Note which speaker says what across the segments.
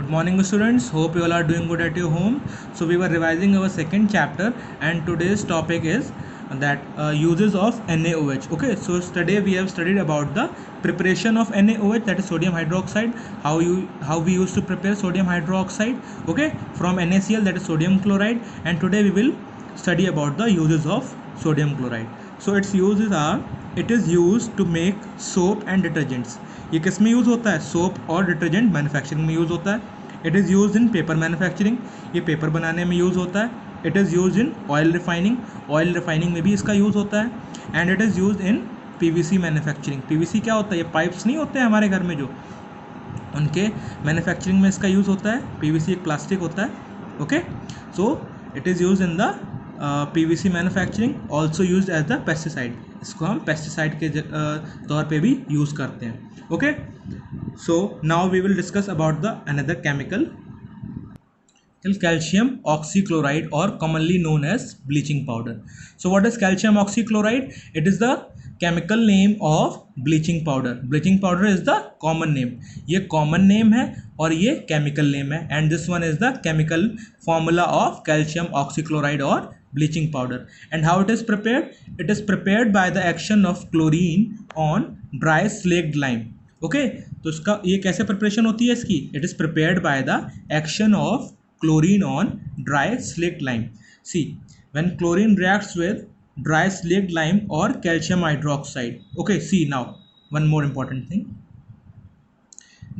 Speaker 1: Good morning, students. Hope you all are doing good at your home. So we were revising our second chapter, and today's topic is that uses of NaOH. Okay, so today we have studied about the preparation of NaOH, that is sodium hydroxide. How we used to prepare sodium hydroxide. Okay, from NaCl, that is sodium chloride, and today we will study about the uses of sodium chloride. So its uses are: it is used to make soap and detergents. ये किस में use होता है? Soap और detergent manufacturing में use होता है. It is use in paper manufacturing, ये पेपर बनाने में यूज़ होता है. It is use in oil refining, oil refining में भी इसका यूज़ होता है. And it is use in PVC manufacturing. PVC क्या होता है? ये पाइप्स नहीं होते हैं हमारे घर में जो, उनके मैन्युफैक्चरिंग में इसका यूज़ होता है. पीवीसी एक प्लास्टिक होता है. Okay, so it is use in the PVC manufacturing. Also use as the pesticide. इसको हम पेस्टिसाइड के तौर पे भी यूज़ करते हैं. Okay, so now we will discuss about the another chemical, calcium oxychloride, or commonly known as bleaching powder. So what is calcium oxychloride? It is the chemical name of bleaching powder. Bleaching powder is the common name. ये common name है और ये chemical name है. And this one is the chemical formula of calcium oxychloride or bleaching powder. And how it is prepared? It is prepared by the action of chlorine on dry slaked lime. Okay, तो इसका ये कैसे preparation होती है इसकी? It is prepared by the action of chlorine on dry slaked lime. See, when chlorine reacts with dry slaked lime और calcium hydroxide. Okay, see now one more important thing.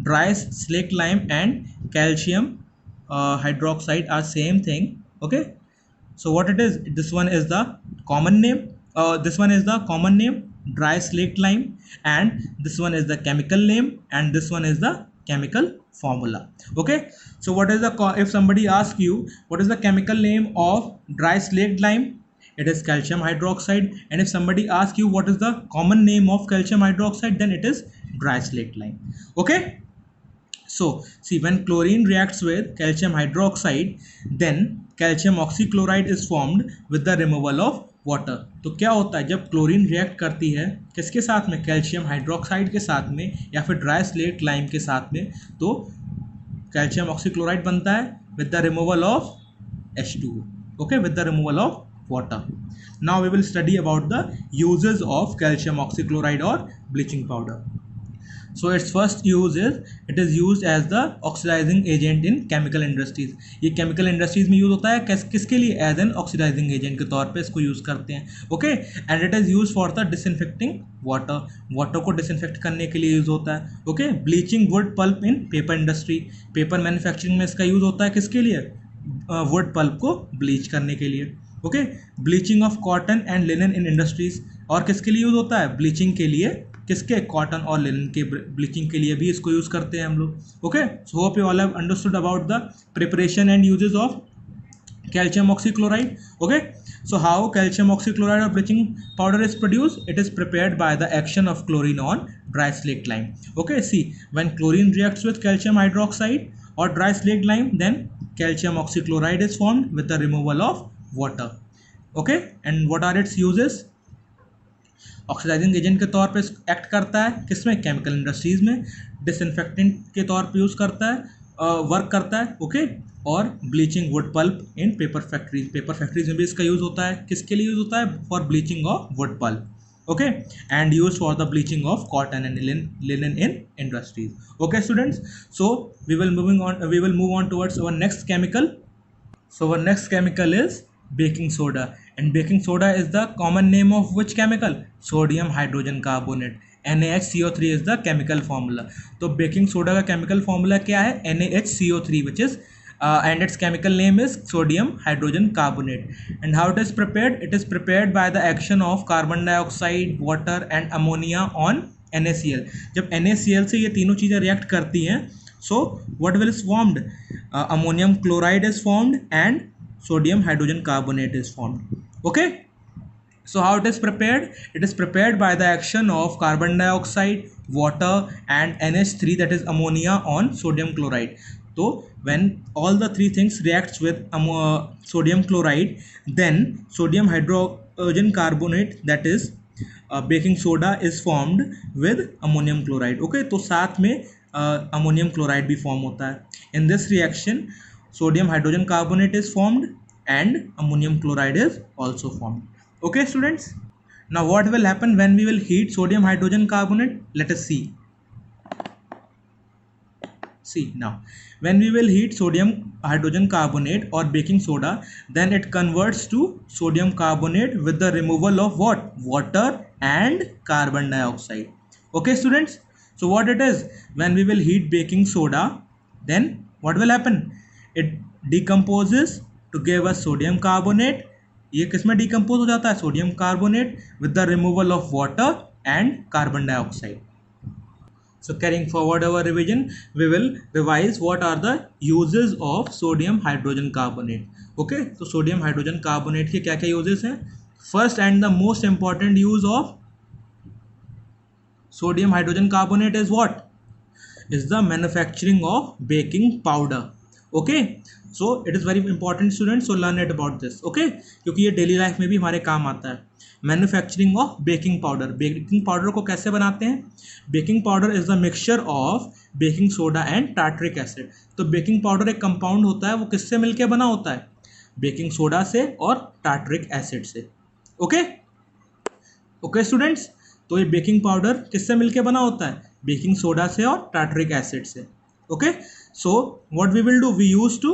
Speaker 1: Dry slaked lime and calcium hydroxide are same thing. Okay, so what it is? This one is the common name. Dry slaked lime, and this one is the chemical name, and this one is the chemical formula. Okay, so what is the if somebody asks you what is the chemical name of dry slaked lime, it is calcium hydroxide. And if somebody asks you what is the common name of calcium hydroxide, then it is dry slaked lime. Okay, so see, when chlorine reacts with calcium hydroxide, then calcium oxychloride is formed with the removal of water. तो क्या होता है जब chlorine react करती है किसके साथ में? कैल्शियम हाइड्रोक्साइड के साथ में, या फिर ड्राई स्लेट लाइम के साथ में, तो कैल्शियम ऑक्सीक्लोराइड बनता है with the removal of H2O. Okay, with the removal of water. Now we will study about the uses of calcium oxychloride और bleaching powder. So its first use is it is used as the oxidizing agent in chemical industries. ये chemical industries में use होता है किसके लिए? As an oxidizing agent के तौर पे इसको use करते हैं. Okay, and it is used for the disinfecting water. Water को disinfect करने के लिए use होता है. Okay, bleaching wood pulp in paper industry. Paper manufacturing में इसका use होता है किसके लिए? wood pulp को bleach करने के लिए. Okay, bleaching of cotton and linen in industries. और किसके लिए use होता है? bleaching के लिए. किसके? कॉटन और लिनन के ब्लीचिंग के लिए भी इसको यूज़ करते हैं हम लोग. Okay, so hope you all have understood about the preparation and uses of calcium oxychloride. Okay, so how calcium oxychloride or bleaching powder is produced? It is prepared by the action of chlorine on dry slaked lime. Okay, see, when chlorine reacts with calcium hydroxide or dry slaked lime, then calcium oxychloride is formed with the removal of water. Okay, and what are its uses? Oxidising agent के तौर पे act करता है किसमें? Chemical industries में. Disinfectant के तौर पे यूज़ करता है, वर्क करता है. ओके, और ब्लीचिंग वुड पल्प इन पेपर फैक्ट्रीज. पेपर फैक्ट्रीज में भी इसका यूज़ होता है. किसके लिए यूज़ होता है? For bleaching of wood pulp. Okay, and use for the bleaching of cotton and linen in industries. Okay students, so we will move on towards our next chemical. So our next chemical is baking soda, and baking soda is the common name of which chemical? Sodium hydrogen carbonate. NaHCO3 is the chemical formula. तो baking soda का chemical formula क्या है? NaHCO3, which is and its chemical name is sodium hydrogen carbonate. And how it is prepared? It is prepared by the action of carbon dioxide, water and ammonia on NaCl. जब NaCl से ये तीनों चीज़ें react करती हैं, so what will is formed? Ammonium chloride is formed and sodium hydrogen carbonate is formed. Okay, so how it is prepared? It is prepared by the action of carbon dioxide, water and NH3, that is ammonia, on sodium chloride. So when all the three things reacts with sodium chloride, then sodium hydrogen carbonate, that is baking soda is formed with ammonium chloride. Okay, तो साथ में ammonium chloride भी form होता है. In this reaction sodium hydrogen carbonate is formed and ammonium chloride is also formed. Okay students, now what will happen when we will heat sodium hydrogen carbonate? Let us see now. When we will heat sodium hydrogen carbonate or baking soda, then it converts to sodium carbonate with the removal of what? Water and carbon dioxide. Okay students, so what it is, when we will heat baking soda, then what will happen? It decomposes to give us sodium carbonate. ये किस में decompose हो जाता है? Sodium carbonate with the removal of water and carbon dioxide. So carrying forward our revision, we will revise what are the uses of sodium hydrogen carbonate. Okay, so sodium hydrogen carbonate के क्या क्या uses हैं? First and the most important use of sodium hydrogen carbonate is what? Is the manufacturing of baking powder. Okay, so it is very important students, so learn it about this. Okay, क्योंकि ये daily life में भी हमारे काम आता है. Manufacturing of baking powder. Baking powder को कैसे बनाते हैं? Baking powder is the mixture of baking soda and tartaric acid. तो बेकिंग पाउडर एक कंपाउंड होता है, वो किससे मिलके बना होता है? बेकिंग सोडा से और टार्ट्रिक एसिड से. ओके ओके स्टूडेंट्स, तो ये बेकिंग पाउडर किससे मिलके बना होता है? बेकिंग सोडा से और टार्ट्रिक एसिड से. Okay, so what we will do, we used to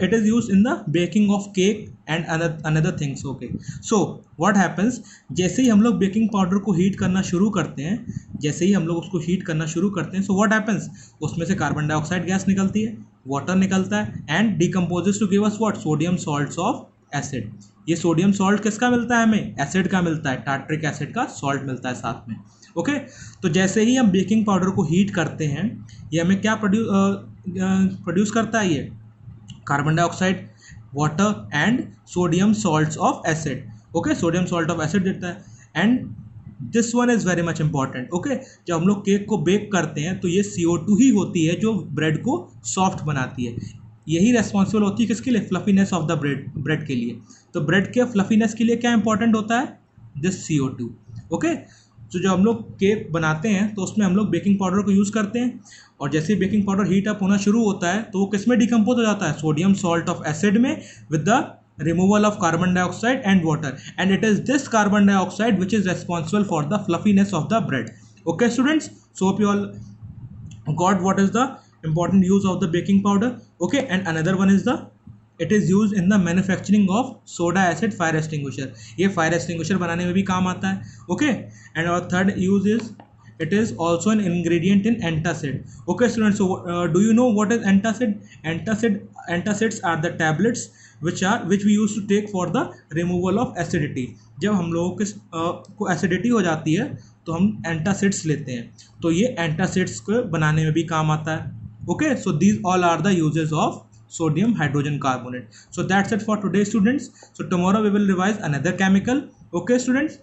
Speaker 1: it is used in the baking of cake and another things. Okay, so what happens, जैसे ही हम लोग बेकिंग पाउडर को हीट करना शुरू करते हैं, जैसे ही हम लोग उसको हीट करना शुरू करते हैं, so what happens, उसमें से कार्बन डाइऑक्साइड गैस निकलती है, वाटर निकलता है and decomposes to give us what? Sodium salts of acid. ये सोडियम सॉल्ट किसका मिलता है हमें? एसिड का मिलता है, टार्ट्रिक एसिड का सॉल्ट मिलता है साथ में. ओके, तो जैसे ही हम बेकिंग पाउडर को हीट करते हैं, ये हमें क्या प्रोड्यूस करता है? ये carbon dioxide, water and sodium salts of acid. Okay, sodium salt of acid देता है. And this one is very much important. Okay, जब हम लोग केक को बेक करते हैं तो ये CO2 ही होती है जो ब्रेड को सॉफ्ट बनाती है. यही रेस्पॉन्सिबल होती है किसके लिए? फ्लफीनेस ऑफ द ब्रेड के लिए. तो ब्रेड के फ्लफीनेस के लिए क्या इंपॉर्टेंट होता है? This CO2. ओके, तो जब हम लोग केक बनाते हैं तो उसमें हम लोग बेकिंग पाउडर को यूज़ करते हैं, और जैसे ही बेकिंग पाउडर हीट अप होना शुरू होता है तो वो किस में डिकम्पोज हो जाता है? सोडियम सॉल्ट ऑफ एसिड में with the removal of carbon dioxide and water. And it is this carbon dioxide which is responsible for the fluffiness of the bread. Okay students, so hope you all got what is the important use of the baking powder. Okay, and another one is it is used in the manufacturing of soda acid fire extinguisher. ये fire extinguisher बनाने में भी काम आता है. Okay, and our third use is it is also an ingredient in antacid. Okay students, so do you know what is antacid? Antacids are the tablets which we used to take for the removal of acidity. जब हम लोगों को acidity हो जाती है तो हम antacids लेते हैं, तो ये एंटासिड्स को बनाने में भी काम आता है. Okay, so these all are the uses of sodium hydrogen carbonate. So that's it for today students. So tomorrow we will revise another chemical. Okay students.